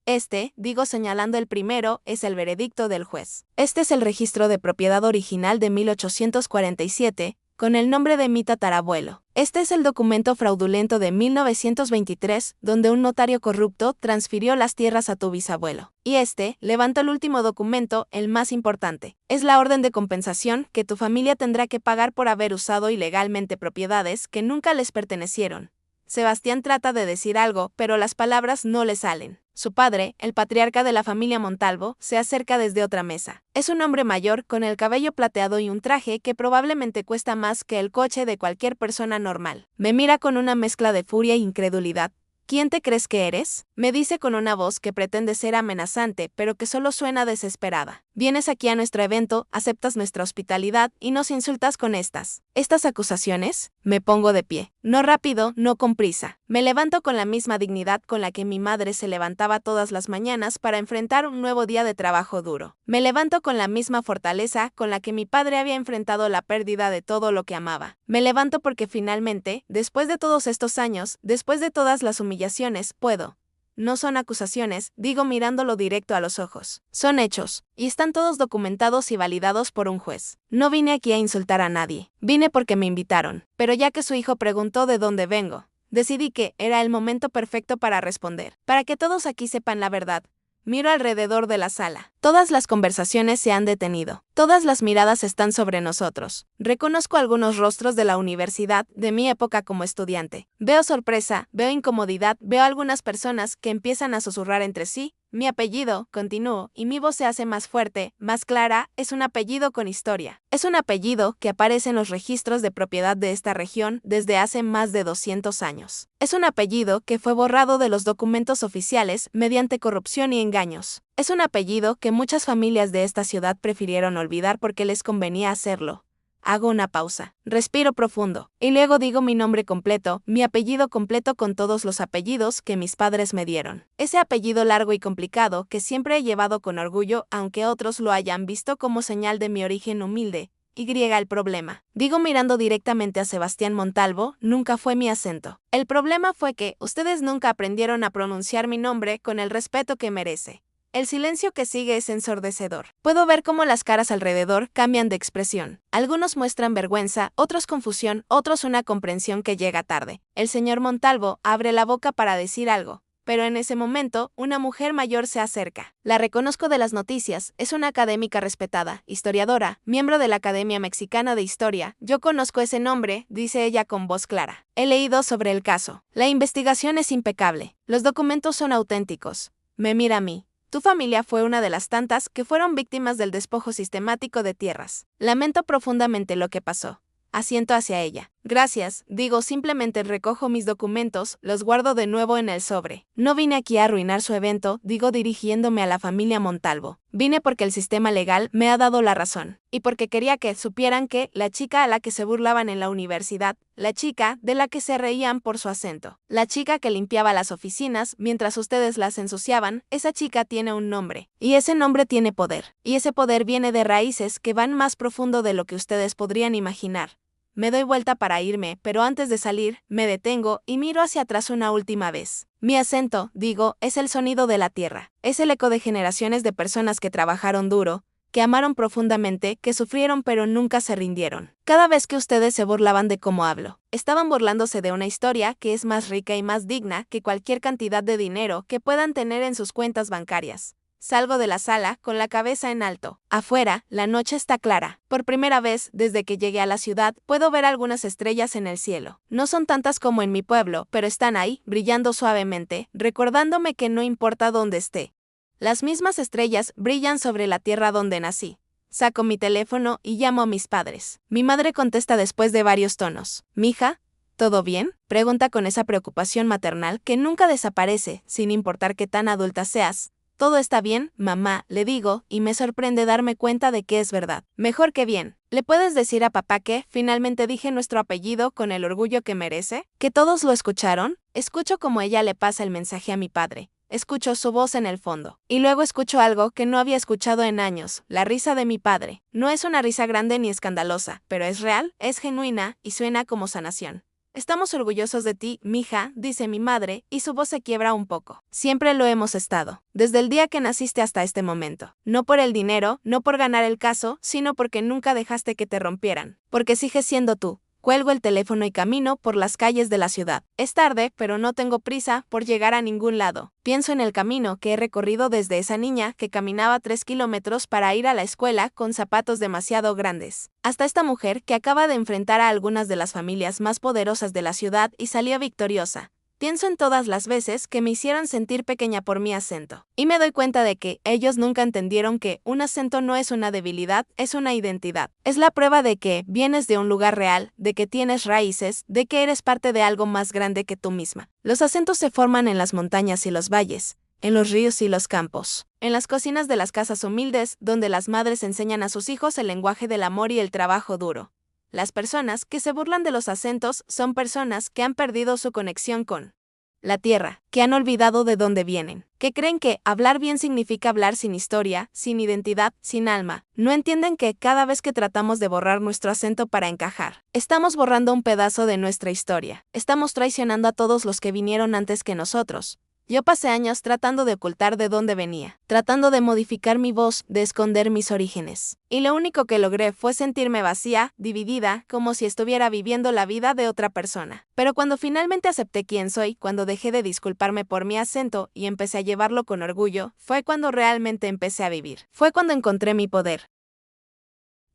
Digo señalando el primero, es el veredicto del juez. Este es el registro de propiedad original de 1847, con el nombre de mi tatarabuelo. Este es el documento fraudulento de 1923, donde un notario corrupto transfirió las tierras a tu bisabuelo. Y levanto el último documento, el más importante. Es la orden de compensación que tu familia tendrá que pagar por haber usado ilegalmente propiedades que nunca les pertenecieron. Sebastián trata de decir algo, pero las palabras no le salen. Su padre, el patriarca de la familia Montalvo, se acerca desde otra mesa. Es un hombre mayor, con el cabello plateado y un traje que probablemente cuesta más que el coche de cualquier persona normal. Me mira con una mezcla de furia e incredulidad. ¿Quién te crees que eres? Me dice con una voz que pretende ser amenazante, pero que solo suena desesperada. Vienes aquí a nuestro evento, aceptas nuestra hospitalidad y nos insultas con estas acusaciones. Me pongo de pie. No rápido, no con prisa. Me levanto con la misma dignidad con la que mi madre se levantaba todas las mañanas para enfrentar un nuevo día de trabajo duro. Me levanto con la misma fortaleza con la que mi padre había enfrentado la pérdida de todo lo que amaba. Me levanto porque finalmente, después de todos estos años, después de todas las humillaciones, puedo. No son acusaciones, digo mirándolo directo a los ojos. Son hechos, y están todos documentados y validados por un juez. No vine aquí a insultar a nadie. Vine porque me invitaron. Pero ya que su hijo preguntó de dónde vengo, decidí que era el momento perfecto para responder. Para que todos aquí sepan la verdad. Miro alrededor de la sala. Todas las conversaciones se han detenido. Todas las miradas están sobre nosotros. Reconozco algunos rostros de la universidad, de mi época como estudiante. Veo sorpresa, veo incomodidad, veo algunas personas que empiezan a susurrar entre sí. Mi apellido, continúo, y mi voz se hace más fuerte, más clara, es un apellido con historia. Es un apellido que aparece en los registros de propiedad de esta región desde hace más de 200 años. Es un apellido que fue borrado de los documentos oficiales mediante corrupción y engaños. Es un apellido que muchas familias de esta ciudad prefirieron olvidar porque les convenía hacerlo. Hago una pausa, respiro profundo, y luego digo mi nombre completo, mi apellido completo con todos los apellidos que mis padres me dieron. Ese apellido largo y complicado que siempre he llevado con orgullo, aunque otros lo hayan visto como señal de mi origen humilde. Y el problema, digo mirando directamente a Sebastián Montalvo, nunca fue mi acento. El problema fue que ustedes nunca aprendieron a pronunciar mi nombre con el respeto que merece. El silencio que sigue es ensordecedor. Puedo ver cómo las caras alrededor cambian de expresión. Algunos muestran vergüenza, otros confusión, otros una comprensión que llega tarde. El señor Montalvo abre la boca para decir algo. Pero en ese momento, una mujer mayor se acerca. La reconozco de las noticias, es una académica respetada, historiadora, miembro de la Academia Mexicana de Historia. Yo conozco ese nombre, dice ella con voz clara. He leído sobre el caso. La investigación es impecable. Los documentos son auténticos. Me mira a mí. Tu familia fue una de las tantas que fueron víctimas del despojo sistemático de tierras. Lamento profundamente lo que pasó. Asiento hacia ella. Gracias, digo, simplemente recojo mis documentos, los guardo de nuevo en el sobre. No vine aquí a arruinar su evento, digo dirigiéndome a la familia Montalvo. Vine porque el sistema legal me ha dado la razón. Y porque quería que supieran que la chica a la que se burlaban en la universidad, la chica de la que se reían por su acento, la chica que limpiaba las oficinas mientras ustedes las ensuciaban, esa chica tiene un nombre. Y ese nombre tiene poder. Y ese poder viene de raíces que van más profundo de lo que ustedes podrían imaginar. Me doy vuelta para irme, pero antes de salir, me detengo y miro hacia atrás una última vez. Mi acento, digo, es el sonido de la tierra. Es el eco de generaciones de personas que trabajaron duro, que amaron profundamente, que sufrieron pero nunca se rindieron. Cada vez que ustedes se burlaban de cómo hablo, estaban burlándose de una historia que es más rica y más digna que cualquier cantidad de dinero que puedan tener en sus cuentas bancarias. Salgo de la sala con la cabeza en alto. Afuera, la noche está clara. Por primera vez, desde que llegué a la ciudad, puedo ver algunas estrellas en el cielo. No son tantas como en mi pueblo, pero están ahí, brillando suavemente, recordándome que no importa dónde esté. Las mismas estrellas brillan sobre la tierra donde nací. Saco mi teléfono y llamo a mis padres. Mi madre contesta después de varios tonos. «Mija, ¿todo bien?», pregunta con esa preocupación maternal que nunca desaparece, sin importar qué tan adulta seas. «Todo está bien, mamá», le digo, y me sorprende darme cuenta de que es verdad. Mejor que bien. ¿Le puedes decir a papá que, finalmente dije nuestro apellido con el orgullo que merece? ¿Que todos lo escucharon? Escucho como ella le pasa el mensaje a mi padre. Escucho su voz en el fondo. Y luego escucho algo que no había escuchado en años, la risa de mi padre. No es una risa grande ni escandalosa, pero es real, es genuina y suena como sanación. «Estamos orgullosos de ti, mija», dice mi madre, y su voz se quiebra un poco. «Siempre lo hemos estado, desde el día que naciste hasta este momento. No por el dinero, no por ganar el caso, sino porque nunca dejaste que te rompieran. Porque sigues siendo tú». Cuelgo el teléfono y camino por las calles de la ciudad. Es tarde, pero no tengo prisa por llegar a ningún lado. Pienso en el camino que he recorrido desde esa niña que caminaba 3 kilómetros para ir a la escuela con zapatos demasiado grandes, hasta esta mujer que acaba de enfrentar a algunas de las familias más poderosas de la ciudad y salió victoriosa. Pienso en todas las veces que me hicieron sentir pequeña por mi acento. Y me doy cuenta de que ellos nunca entendieron que un acento no es una debilidad, es una identidad. Es la prueba de que vienes de un lugar real, de que tienes raíces, de que eres parte de algo más grande que tú misma. Los acentos se forman en las montañas y los valles, en los ríos y los campos, en las cocinas de las casas humildes, donde las madres enseñan a sus hijos el lenguaje del amor y el trabajo duro. Las personas que se burlan de los acentos son personas que han perdido su conexión con la tierra, que han olvidado de dónde vienen, que creen que hablar bien significa hablar sin historia, sin identidad, sin alma. No entienden que cada vez que tratamos de borrar nuestro acento para encajar, estamos borrando un pedazo de nuestra historia. Estamos traicionando a todos los que vinieron antes que nosotros. Yo pasé años tratando de ocultar de dónde venía, tratando de modificar mi voz, de esconder mis orígenes. Y lo único que logré fue sentirme vacía, dividida, como si estuviera viviendo la vida de otra persona. Pero cuando finalmente acepté quién soy, cuando dejé de disculparme por mi acento y empecé a llevarlo con orgullo, fue cuando realmente empecé a vivir. Fue cuando encontré mi poder.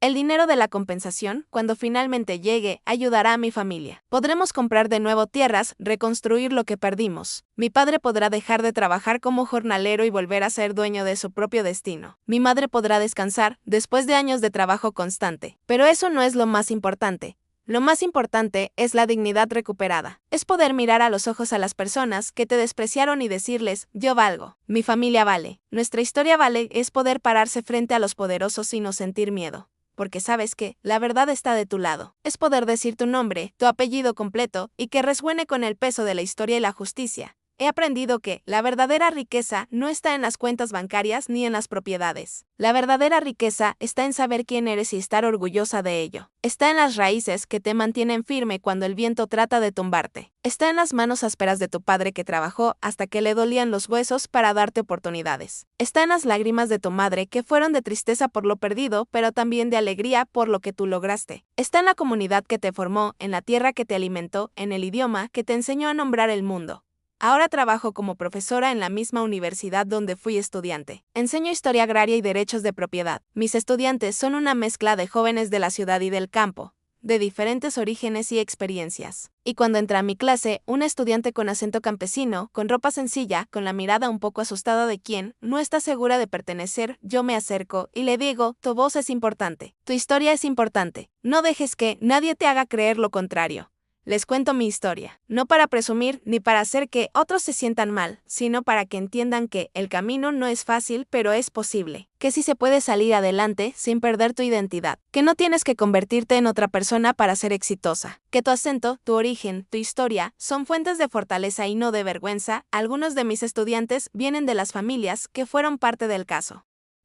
El dinero de la compensación, cuando finalmente llegue, ayudará a mi familia. Podremos comprar de nuevo tierras, reconstruir lo que perdimos. Mi padre podrá dejar de trabajar como jornalero y volver a ser dueño de su propio destino. Mi madre podrá descansar, después de años de trabajo constante. Pero eso no es lo más importante. Lo más importante es la dignidad recuperada. Es poder mirar a los ojos a las personas que te despreciaron y decirles, yo valgo, mi familia vale, nuestra historia vale. Es poder pararse frente a los poderosos y no sentir miedo. porque sabes que la verdad está de tu lado. Es poder decir tu nombre, tu apellido completo, y que resuene con el peso de la historia y la justicia. He aprendido que la verdadera riqueza no está en las cuentas bancarias ni en las propiedades. La verdadera riqueza está en saber quién eres y estar orgullosa de ello. Está en las raíces que te mantienen firme cuando el viento trata de tumbarte. Está en las manos ásperas de tu padre que trabajó hasta que le dolían los huesos para darte oportunidades. Está en las lágrimas de tu madre que fueron de tristeza por lo perdido, pero también de alegría por lo que tú lograste. Está en la comunidad que te formó, en la tierra que te alimentó, en el idioma que te enseñó a nombrar el mundo. Ahora trabajo como profesora en la misma universidad donde fui estudiante. Enseño historia agraria y derechos de propiedad. Mis estudiantes son una mezcla de jóvenes de la ciudad y del campo, de diferentes orígenes y experiencias. Y cuando entra a mi clase, un estudiante con acento campesino, con ropa sencilla, con la mirada un poco asustada de quien no está segura de pertenecer, yo me acerco y le digo, tu voz es importante, tu historia es importante. No dejes que nadie te haga creer lo contrario. Les cuento mi historia, no para presumir ni para hacer que otros se sientan mal, sino para que entiendan que el camino no es fácil, pero es posible, que sí se puede salir adelante sin perder tu identidad, que no tienes que convertirte en otra persona para ser exitosa, que tu acento, tu origen, tu historia son fuentes de fortaleza y no de vergüenza. Algunos de mis estudiantes vienen de las familias que fueron parte del caso.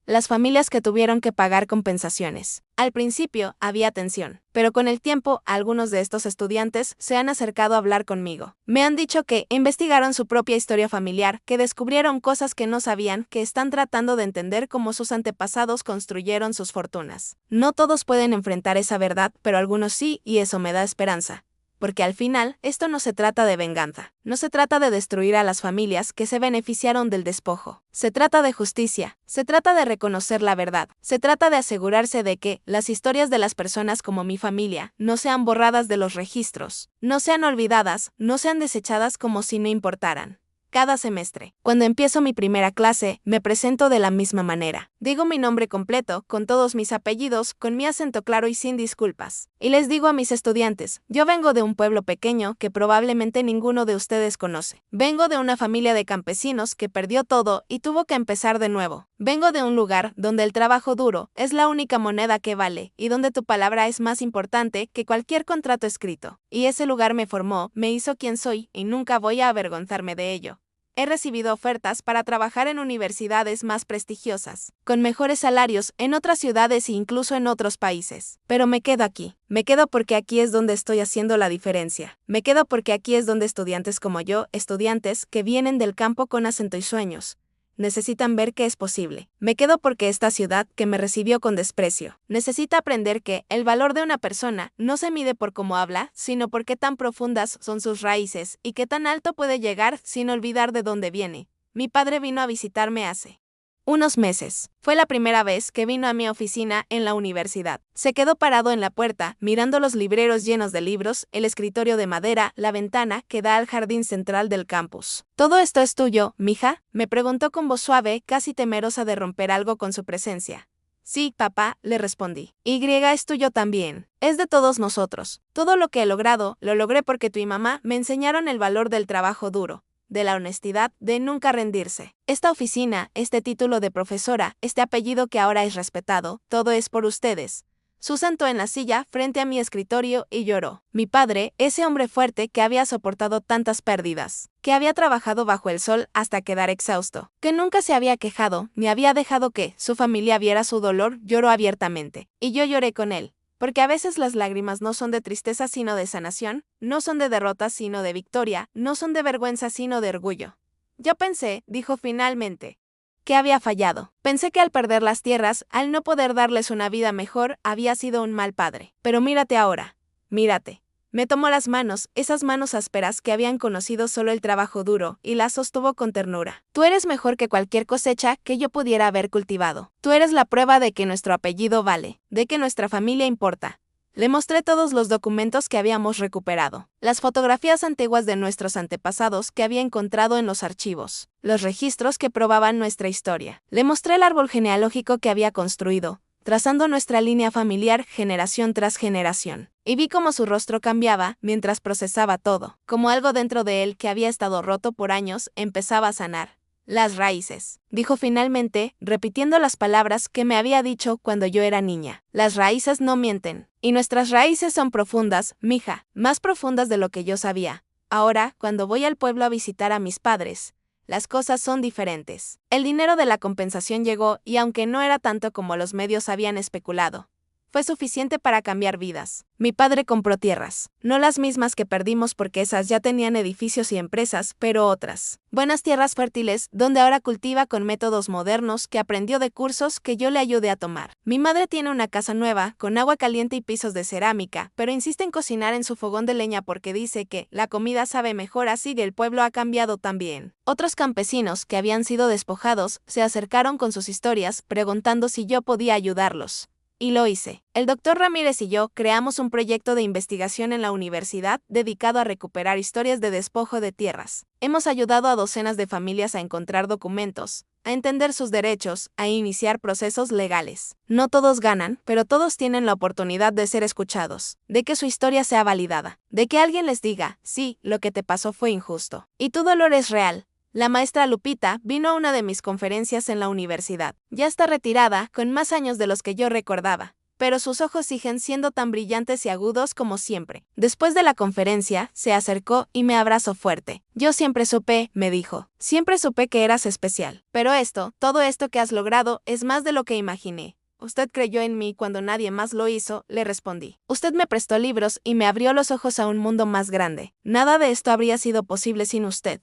Las familias que tuvieron que pagar compensaciones. Al principio había tensión, pero con el tiempo algunos de estos estudiantes se han acercado a hablar conmigo. Me han dicho que investigaron su propia historia familiar, que descubrieron cosas que no sabían, que están tratando de entender cómo sus antepasados construyeron sus fortunas. No todos pueden enfrentar esa verdad, pero algunos sí, y eso me da esperanza. Porque al final, esto no se trata de venganza, no se trata de destruir a las familias que se beneficiaron del despojo. Se trata de justicia, se trata de reconocer la verdad, se trata de asegurarse de que las historias de las personas como mi familia no sean borradas de los registros, no sean olvidadas, no sean desechadas como si no importaran. Cada semestre, cuando empiezo mi primera clase, me presento de la misma manera. Digo mi nombre completo, con todos mis apellidos, con mi acento claro y sin disculpas. Y les digo a mis estudiantes, yo vengo de un pueblo pequeño que probablemente ninguno de ustedes conoce. Vengo de una familia de campesinos que perdió todo y tuvo que empezar de nuevo. Vengo de un lugar donde el trabajo duro es la única moneda que vale y donde tu palabra es más importante que cualquier contrato escrito. Y ese lugar me formó, me hizo quien soy y nunca voy a avergonzarme de ello. He recibido ofertas para trabajar en universidades más prestigiosas, con mejores salarios en otras ciudades e incluso en otros países. Pero me quedo aquí. Me quedo porque aquí es donde estoy haciendo la diferencia. Me quedo porque aquí es donde estudiantes como yo, estudiantes que vienen del campo con acento y sueños, necesitan ver que es posible. Me quedo porque esta ciudad, que me recibió con desprecio, necesita aprender que el valor de una persona no se mide por cómo habla, sino por qué tan profundas son sus raíces y qué tan alto puede llegar sin olvidar de dónde viene. Mi padre vino a visitarme hace unos meses. Fue la primera vez que vino a mi oficina en la universidad. Se quedó parado en la puerta, mirando los libreros llenos de libros, el escritorio de madera, la ventana que da al jardín central del campus. ¿Todo esto es tuyo, mija?, me preguntó con voz suave, casi temerosa de romper algo con su presencia. Sí, papá, le respondí. Y es tuyo también. Es de todos nosotros. Todo lo que he logrado, lo logré porque tú y mamá me enseñaron el valor del trabajo duro, de la honestidad, de nunca rendirse. Esta oficina, este título de profesora, este apellido que ahora es respetado, todo es por ustedes. Su sentó en la silla frente a mi escritorio y lloró. Mi padre, ese hombre fuerte que había soportado tantas pérdidas, que había trabajado bajo el sol hasta quedar exhausto, que nunca se había quejado, ni había dejado que su familia viera su dolor, lloró abiertamente. Y yo lloré con él. Porque a veces las lágrimas no son de tristeza sino de sanación, no son de derrota sino de victoria, no son de vergüenza sino de orgullo. Yo pensé, dijo finalmente, que había fallado. Pensé que al perder las tierras, al no poder darles una vida mejor, había sido un mal padre. Pero mírate ahora, mírate. Me tomó las manos, esas manos ásperas que habían conocido solo el trabajo duro, y las sostuvo con ternura. Tú eres mejor que cualquier cosecha que yo pudiera haber cultivado. Tú eres la prueba de que nuestro apellido vale, de que nuestra familia importa. Le mostré todos los documentos que habíamos recuperado, las fotografías antiguas de nuestros antepasados que había encontrado en los archivos, los registros que probaban nuestra historia. Le mostré el árbol genealógico que había construido, trazando nuestra línea familiar generación tras generación. Y vi cómo su rostro cambiaba mientras procesaba todo, como algo dentro de él que había estado roto por años empezaba a sanar. Las raíces, dijo finalmente, repitiendo las palabras que me había dicho cuando yo era niña. Las raíces no mienten. Y nuestras raíces son profundas, mija, más profundas de lo que yo sabía. Ahora, cuando voy al pueblo a visitar a mis padres, las cosas son diferentes. El dinero de la compensación llegó y aunque no era tanto como los medios habían especulado, fue suficiente para cambiar vidas. Mi padre compró tierras, no las mismas que perdimos porque esas ya tenían edificios y empresas, pero otras. Buenas tierras fértiles, donde ahora cultiva con métodos modernos que aprendió de cursos que yo le ayudé a tomar. Mi madre tiene una casa nueva, con agua caliente y pisos de cerámica, pero insiste en cocinar en su fogón de leña porque dice que la comida sabe mejor así y el pueblo ha cambiado también. Otros campesinos que habían sido despojados se acercaron con sus historias, preguntando si yo podía ayudarlos. Y lo hice. El doctor Ramírez y yo creamos un proyecto de investigación en la universidad dedicado a recuperar historias de despojo de tierras. Hemos ayudado a docenas de familias a encontrar documentos, a entender sus derechos, a iniciar procesos legales. No todos ganan, pero todos tienen la oportunidad de ser escuchados, de que su historia sea validada, de que alguien les diga, sí, lo que te pasó fue injusto. Y tu dolor es real. La maestra Lupita vino a una de mis conferencias en la universidad. Ya está retirada, con más años de los que yo recordaba, pero sus ojos siguen siendo tan brillantes y agudos como siempre. Después de la conferencia, se acercó y me abrazó fuerte. Yo siempre supe, me dijo, siempre supe que eras especial. Pero todo esto que has logrado es más de lo que imaginé. Usted creyó en mí cuando nadie más lo hizo, le respondí. Usted me prestó libros y me abrió los ojos a un mundo más grande. Nada de esto habría sido posible sin usted.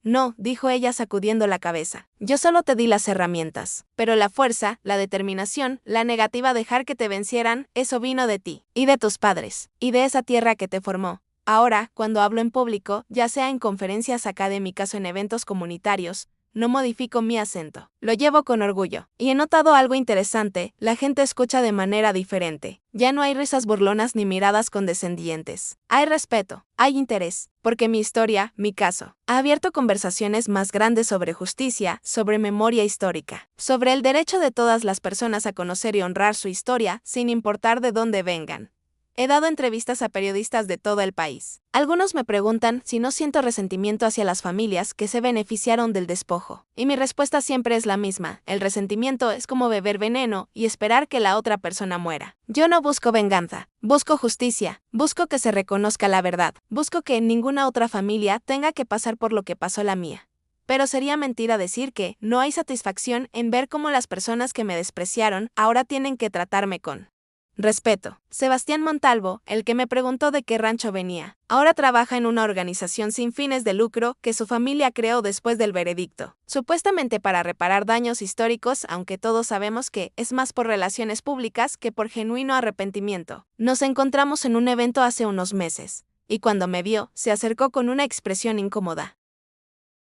No, dijo ella sacudiendo la cabeza. Yo solo te di las herramientas. Pero la fuerza, la determinación, la negativa a dejar que te vencieran, eso vino de ti, y de tus padres, y de esa tierra que te formó. Ahora, cuando hablo en público, ya sea en conferencias académicas o en eventos comunitarios, no modifico mi acento. Lo llevo con orgullo. Y he notado algo interesante, la gente escucha de manera diferente. Ya no hay risas burlonas ni miradas condescendientes. Hay respeto, hay interés, porque mi historia, mi caso, ha abierto conversaciones más grandes sobre justicia, sobre memoria histórica, sobre el derecho de todas las personas a conocer y honrar su historia, sin importar de dónde vengan. He dado entrevistas a periodistas de todo el país. Algunos me preguntan si no siento resentimiento hacia las familias que se beneficiaron del despojo. Y mi respuesta siempre es la misma. El resentimiento es como beber veneno y esperar que la otra persona muera. Yo no busco venganza, busco justicia, busco que se reconozca la verdad, busco que ninguna otra familia tenga que pasar por lo que pasó la mía. Pero sería mentira decir que no hay satisfacción en ver cómo las personas que me despreciaron ahora tienen que tratarme con respeto. Sebastián Montalvo, el que me preguntó de qué rancho venía, ahora trabaja en una organización sin fines de lucro que su familia creó después del veredicto, supuestamente para reparar daños históricos, aunque todos sabemos que es más por relaciones públicas que por genuino arrepentimiento. Nos encontramos en un evento hace unos meses, y cuando me vio, se acercó con una expresión incómoda.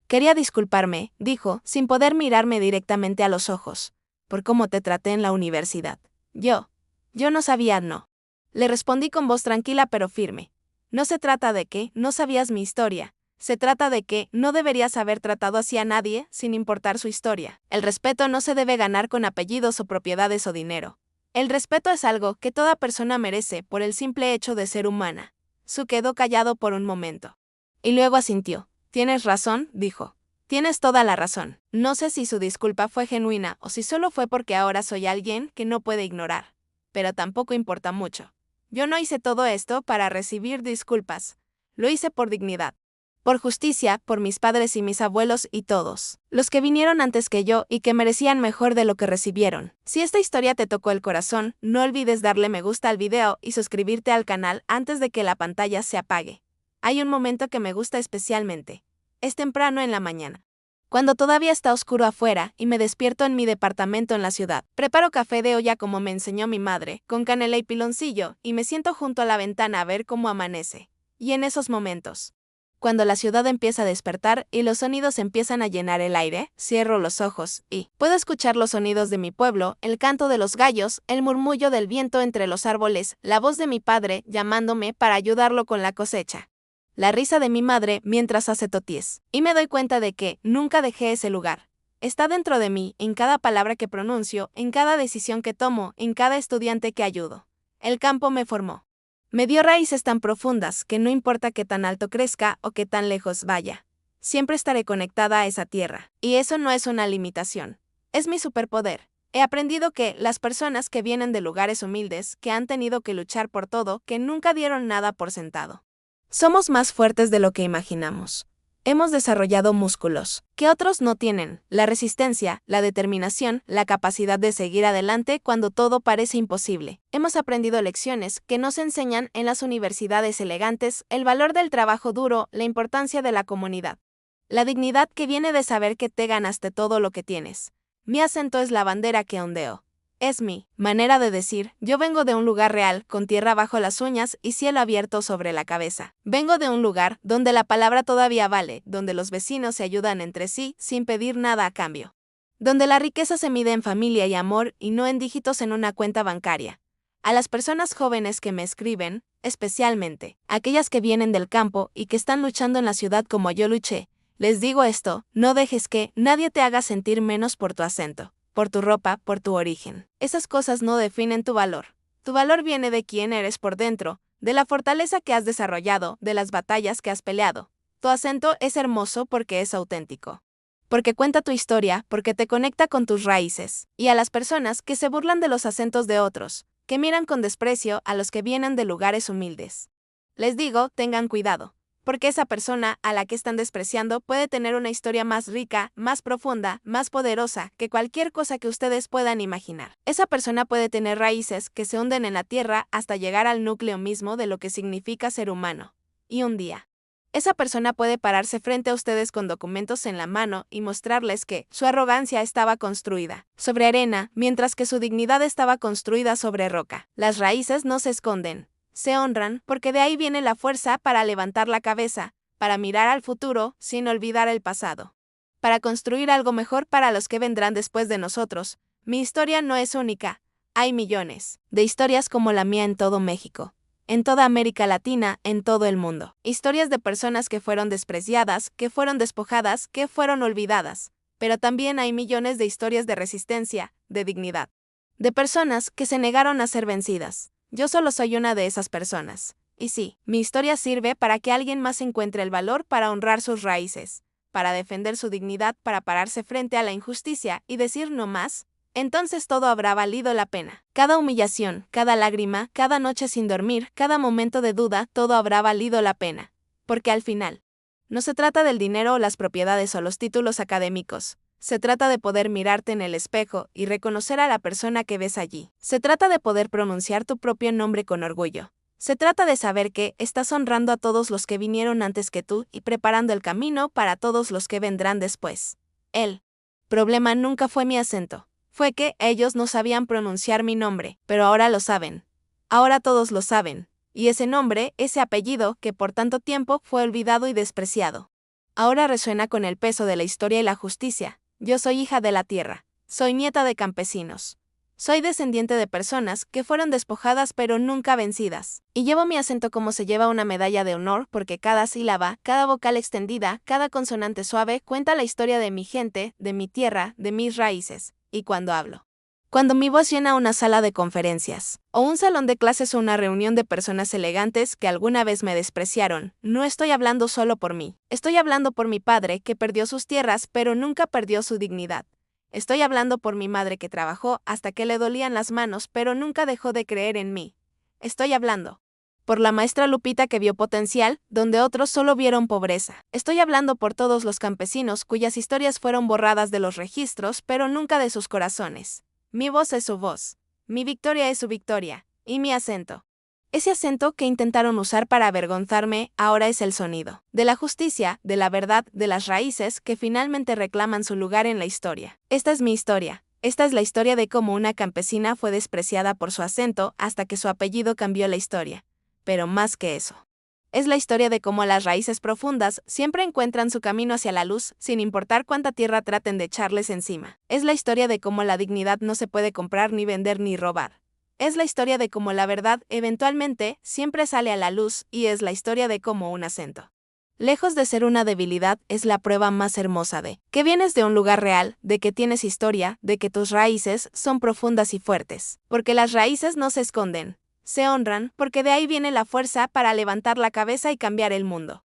Quería disculparme, dijo, sin poder mirarme directamente a los ojos, por cómo te traté en la universidad. Yo no sabía, no. Le respondí con voz tranquila pero firme. No se trata de que no sabías mi historia. Se trata de que no deberías haber tratado así a nadie, sin importar su historia. El respeto no se debe ganar con apellidos o propiedades o dinero. El respeto es algo que toda persona merece por el simple hecho de ser humana. Su quedó callado por un momento. Y luego asintió. Tienes razón, dijo. Tienes toda la razón. No sé si su disculpa fue genuina o si solo fue porque ahora soy alguien que no puede ignorar. Pero tampoco importa mucho. Yo no hice todo esto para recibir disculpas. Lo hice por dignidad. Por justicia, por mis padres y mis abuelos y todos. Los que vinieron antes que yo y que merecían mejor de lo que recibieron. Si esta historia te tocó el corazón, no olvides darle me gusta al video y suscribirte al canal antes de que la pantalla se apague. Hay un momento que me gusta especialmente. Es temprano en la mañana. Cuando todavía está oscuro afuera y me despierto en mi departamento en la ciudad. Preparo café de olla como me enseñó mi madre, con canela y piloncillo, y me siento junto a la ventana a ver cómo amanece. Y en esos momentos, cuando la ciudad empieza a despertar y los sonidos empiezan a llenar el aire, cierro los ojos y puedo escuchar los sonidos de mi pueblo, el canto de los gallos, el murmullo del viento entre los árboles, la voz de mi padre llamándome para ayudarlo con la cosecha. La risa de mi madre mientras hace toties. Y me doy cuenta de que nunca dejé ese lugar. Está dentro de mí, en cada palabra que pronuncio, en cada decisión que tomo, en cada estudiante que ayudo. El campo me formó. Me dio raíces tan profundas que no importa qué tan alto crezca o qué tan lejos vaya. Siempre estaré conectada a esa tierra. Y eso no es una limitación. Es mi superpoder. He aprendido que las personas que vienen de lugares humildes, que han tenido que luchar por todo, que nunca dieron nada por sentado. Somos más fuertes de lo que imaginamos. Hemos desarrollado músculos que otros no tienen, la resistencia, la determinación, la capacidad de seguir adelante cuando todo parece imposible. Hemos aprendido lecciones que nos enseñan en las universidades elegantes, el valor del trabajo duro, la importancia de la comunidad. La dignidad que viene de saber que te ganaste todo lo que tienes. Mi acento es la bandera que ondeo. Es mi manera de decir, yo vengo de un lugar real, con tierra bajo las uñas y cielo abierto sobre la cabeza. Vengo de un lugar donde la palabra todavía vale, donde los vecinos se ayudan entre sí sin pedir nada a cambio. Donde la riqueza se mide en familia y amor y no en dígitos en una cuenta bancaria. A las personas jóvenes que me escriben, especialmente, aquellas que vienen del campo y que están luchando en la ciudad como yo luché, les digo esto, no dejes que nadie te haga sentir menos por tu acento, por tu ropa, por tu origen. Esas cosas no definen tu valor. Tu valor viene de quién eres por dentro, de la fortaleza que has desarrollado, de las batallas que has peleado. Tu acento es hermoso porque es auténtico. Porque cuenta tu historia, porque te conecta con tus raíces. Y a las personas que se burlan de los acentos de otros, que miran con desprecio a los que vienen de lugares humildes. Les digo, tengan cuidado. Porque esa persona a la que están despreciando puede tener una historia más rica, más profunda, más poderosa que cualquier cosa que ustedes puedan imaginar. Esa persona puede tener raíces que se hunden en la tierra hasta llegar al núcleo mismo de lo que significa ser humano. Y un día, esa persona puede pararse frente a ustedes con documentos en la mano y mostrarles que su arrogancia estaba construida sobre arena, mientras que su dignidad estaba construida sobre roca. Las raíces no se esconden. Se honran porque de ahí viene la fuerza para levantar la cabeza, para mirar al futuro sin olvidar el pasado. Para construir algo mejor para los que vendrán después de nosotros. Mi historia no es única. Hay millones de historias como la mía en todo México, en toda América Latina, en todo el mundo. Historias de personas que fueron despreciadas, que fueron despojadas, que fueron olvidadas. Pero también hay millones de historias de resistencia, de dignidad. De personas que se negaron a ser vencidas. Yo solo soy una de esas personas. Y sí, mi historia sirve para que alguien más encuentre el valor para honrar sus raíces, para defender su dignidad, para pararse frente a la injusticia y decir no más. Entonces todo habrá valido la pena. Cada humillación, cada lágrima, cada noche sin dormir, cada momento de duda, todo habrá valido la pena. Porque al final, no se trata del dinero o las propiedades o los títulos académicos. Se trata de poder mirarte en el espejo y reconocer a la persona que ves allí. Se trata de poder pronunciar tu propio nombre con orgullo. Se trata de saber que estás honrando a todos los que vinieron antes que tú y preparando el camino para todos los que vendrán después. El problema nunca fue mi acento. Fue que ellos no sabían pronunciar mi nombre, pero ahora lo saben. Ahora todos lo saben. Y ese nombre, ese apellido, que por tanto tiempo fue olvidado y despreciado, ahora resuena con el peso de la historia y la justicia. Yo soy hija de la tierra. Soy nieta de campesinos. Soy descendiente de personas que fueron despojadas pero nunca vencidas. Y llevo mi acento como se lleva una medalla de honor porque cada sílaba, cada vocal extendida, cada consonante suave cuenta la historia de mi gente, de mi tierra, de mis raíces. Y cuando hablo, cuando mi voz llena una sala de conferencias, o un salón de clases o una reunión de personas elegantes que alguna vez me despreciaron, no estoy hablando solo por mí. Estoy hablando por mi padre que perdió sus tierras pero nunca perdió su dignidad. Estoy hablando por mi madre que trabajó hasta que le dolían las manos pero nunca dejó de creer en mí. Estoy hablando por la maestra Lupita que vio potencial donde otros solo vieron pobreza. Estoy hablando por todos los campesinos cuyas historias fueron borradas de los registros pero nunca de sus corazones. Mi voz es su voz, mi victoria es su victoria, y mi acento. Ese acento que intentaron usar para avergonzarme ahora es el sonido de la justicia, de la verdad, de las raíces que finalmente reclaman su lugar en la historia. Esta es mi historia. Esta es la historia de cómo una campesina fue despreciada por su acento hasta que su apellido cambió la historia. Pero más que eso. Es la historia de cómo las raíces profundas siempre encuentran su camino hacia la luz, sin importar cuánta tierra traten de echarles encima. Es la historia de cómo la dignidad no se puede comprar ni vender ni robar. Es la historia de cómo la verdad, eventualmente, siempre sale a la luz, y es la historia de cómo un acento, lejos de ser una debilidad, es la prueba más hermosa de que vienes de un lugar real, de que tienes historia, de que tus raíces son profundas y fuertes. Porque las raíces no se esconden. Se honran porque de ahí viene la fuerza para levantar la cabeza y cambiar el mundo.